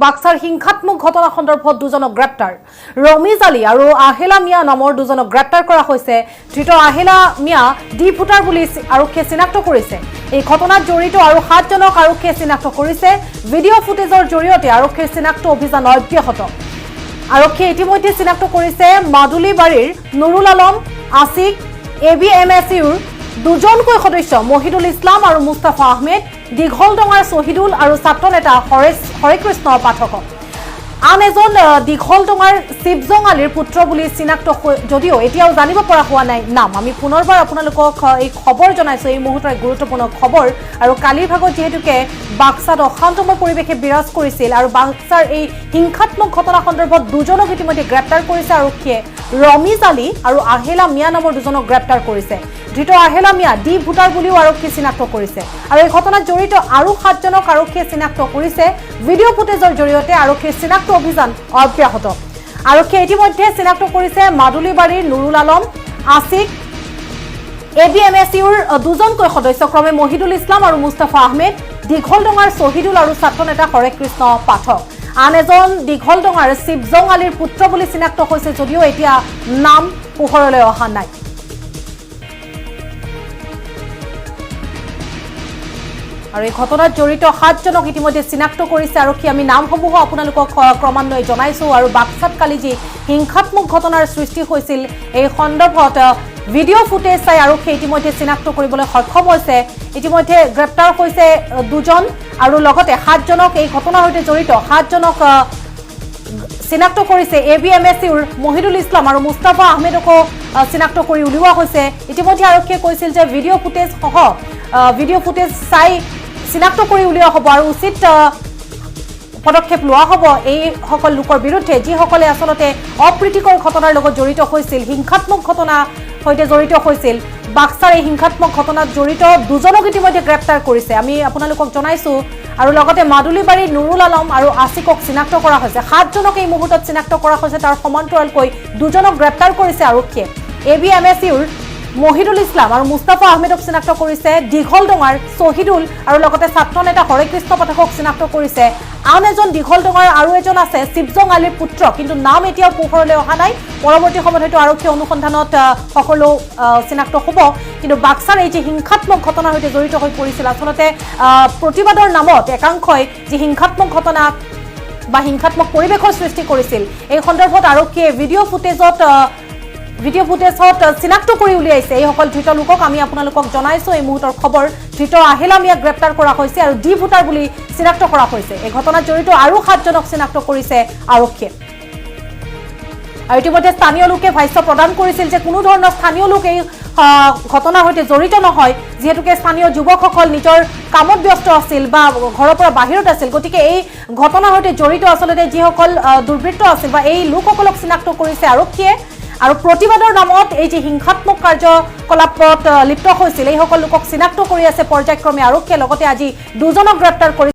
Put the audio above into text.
বাক্সাৰ হিংসাত্মক ঘটনা সন্দৰ্ভত দুজনক গ্ৰেপ্তাৰ ৰমিজ আলী আৰু আহিলা মিয়া নামৰ দুজনক গ্ৰেপ্তাৰ কৰা হৈছে ধৃত আহিলা মিয়া ডি ফুটাৰ বুলি আৰক্ষীয়ে চিনাক্ত কৰিছে এই ঘটনাত জড়িত আৰু 7 জনক আৰক্ষীয়ে চিনাক্ত কৰিছে ভিডিঅ' ফুটেজৰ জৰিয়তে আৰক্ষীৰ চিনাক্ত অভিযান অব্যাহত আৰক্ষীয়ে ইতিমধ্যে চিনাক্ত কৰিছে মাদুলিবাৰীৰ নুৰুল আলম আসিক এবিএমএছইউৰ দুজনকৈ সদস্য মহিদুল ইছলাম আৰু মুস্তাফা আহমেদ দীঘলডঙাৰ শহীদুল আৰু ছাত্ৰ নেতা হৰেকৃষ্ণ পাঠক আন এজন দীঘলডঙাৰ শিৱজং আলীৰ পুত্ৰ বুলি চিনাক্ত যদিও এতিয়াও জানিব পৰা হোৱা নাই নাম আমি পুনৰবাৰ আপোনালোকক এই খবৰ জনাইছো এই মুহূৰ্তৰ গুৰুত্বপূৰ্ণ খবৰ আৰু কালিৰ ভাগত যেহেতুকে বাক্সাত অশান্তময় পৰিৱেশে বিৰাজ কৰিছিল আৰু বাক্সাৰ এই হিংসাত্মক ঘটনা সন্দৰ্ভত দুজনক ইতিমধ্যে গ্ৰেপ্তাৰ কৰিছে আৰক্ষীয়ে ৰমিজ আলী আৰু আহিলা মিয়া নামৰ দুজনক গ্ৰেপ্তাৰ কৰিছে ধৃত আহিলা মিয়া ডি ভোটাৰ বুলিও আৰক্ষীয়ে চিনাক্ত কৰিছে আৰু এই ঘটনাত জড়িত আৰু 7 জনক আৰক্ষীয়ে চিনাক্ত কৰিছে ভিডিঅ' ফুটেজৰ জৰিয়তে আৰক্ষীৰ চিনাক্ত অভিযান অব্যাহত আৰক্ষীয়ে ইতিমধ্যে চিনাক্ত কৰিছে মাদুলিবাৰীৰ নুৰুল আলম আসিক এবিএমএছইউৰ দুজনকৈ সদস্য ক্ৰমে মহিদুল ইছলাম আৰু মুস্তাফা আহমেদ দীঘলডঙাৰ শহীদুল আৰু ছাত্ৰ নেতা হৰেকৃষ্ণ পাঠক আন এজন দীঘলডঙাৰ শিৱজং আলীৰ পুত্ৰ বুলি চিনাক্ত হৈছে যদিও এতিয়া নাম পোহৰলৈ অহা নাই আৰু এই ঘটনাত জড়িত 7 জনক ইতিমধ্যে চিনাক্ত কৰিছে আৰক্ষী আমি নামসমূহ আপোনালোকক ক্ৰমান্বয়ে জনাইছো আৰু বাক্সাত কালি যি হিংসাত্মক ঘটনাৰ সৃষ্টি হৈছিল এই সন্দৰ্ভত ভিডিঅ' ফুটেজ চাই আৰক্ষী ইতিমধ্যে চিনাক্ত কৰিবলৈ সক্ষম হৈছে ইতিমধ্যে গ্ৰেপ্তাৰ হৈছে দুজন আৰু লগতে 7 জনক এই ঘটনাৰ সৈতে জড়িত 7 জনক চিনাক্ত কৰিছে এবিএমএছইউৰ মহিদুল ইছলাম আৰু মুস্তাফা আহমেদকো চিনাক্ত কৰি উলিওৱা হৈছে ইতিমধ্যে আৰক্ষীয়ে কৈছিল যে ভিডিঅ' ফুটেজ চাই চিনাক্ত কৰি উলিওৱা হ'ব আৰু উচিত পদক্ষেপ লোৱা হ'ব এই সকল লোকৰ বিৰুদ্ধে যিসকলে আসলতে অপ্ৰীতিকৰ ঘটনাৰ লগত জড়িত হৈছিল হিংসাত্মক ঘটনা সৈতে জড়িত হৈছিল বাক্সাৰ এই হিংসাত্মক ঘটনাত জড়িত দুজনক ইতিমধ্যে গ্ৰেপ্তাৰ কৰিছে আমি আপোনালোকক জনাইছো আৰু লগতে মাদুলিবাৰীৰ নুৰুল আলম আৰু আসিকক চিনাক্ত কৰা হৈছে 7 জনক এই মুহূৰ্তত চিনাক্ত কৰা হৈছে তাৰ সমান্তৰালকৈ দুজনক গ্ৰেপ্তাৰ কৰিছে আৰক্ষীয়ে এবিএমএছইউৰ মহিদুল ইছলাম আৰু মুস্তাফা আহমেদক চিনাক্ত কৰিছে দীঘলডঙাৰ শহীদুল আৰু লগতে ছাত্ৰ নেতা হৰেকৃষ্ণ পাঠকক চিনাক্ত কৰিছে আন এজন দীঘলডঙাৰ আৰু এজন আছে শিৱজং আলীৰ পুত্ৰ কিন্তু নাম এতিয়াও পোহৰলৈ অহা নাই পৰৱৰ্তী সময়ত হয়তো আৰক্ষী অনুসন্ধানত সকলো চিনাক্ত হ'ব কিন্তু বাক্সাৰ এই যে হিংসাত্মক ঘটনাৰ সৈতে জড়িত হৈ পৰিছিল আসলতে প্ৰতিবাদৰ নামত একাংশই যি হিংসাত্মক ঘটনা বা হিংসাত্মক পৰিৱেশৰ সৃষ্টি কৰিছিল এই সন্দৰ্ভত আৰক্ষীয়ে ভিডিঅ' ফুটেজত চিনাক্ত কৰি উলিয়াইছে এই সকল ধৃত লোকক আমি আপোনালোকক জনাইছো এই মুহূৰ্তৰ খবৰ ধৃত আহিলা মিয়াক গ্ৰেপ্তাৰ কৰা হৈছে আৰু ডি ভোটাৰ বুলি চিনাক্ত কৰা হৈছে এই ঘটনাত জড়িত আৰু 7 জনক চিনাক্ত কৰিছে আৰক্ষীয়ে আৰু ইতিমধ্যে স্থানীয় লোকে ভাষ্য প্ৰদান কৰিছিল যে কোনো ধৰণৰ স্থানীয় লোক এই ঘটনাৰ সৈতে জড়িত নহয় যেহেতুকে স্থানীয় যুৱকসকল নিজৰ কামত ব্যস্ত আছিল বা ঘৰৰ পৰা বাহিৰত আছিল গতিকে এই ঘটনাৰ সৈতে জড়িত আসলতে যিসকল দুৰ্বৃত্ত আছিল বা এই লোকসকলক চিনাক্ত কৰিছে আৰক্ষীয়ে আৰু প্ৰতিবাদৰ নামত এই যে হিংসাত্মক কাৰ্যকলাপত লিপ্ত হৈছিল এই সকল লোকক চিনাক্ত কৰি আছে পৰ্যায়ক্ৰমে আৰক্ষীয়ে লগতে আজি দুজনক গ্ৰেপ্তাৰ কৰি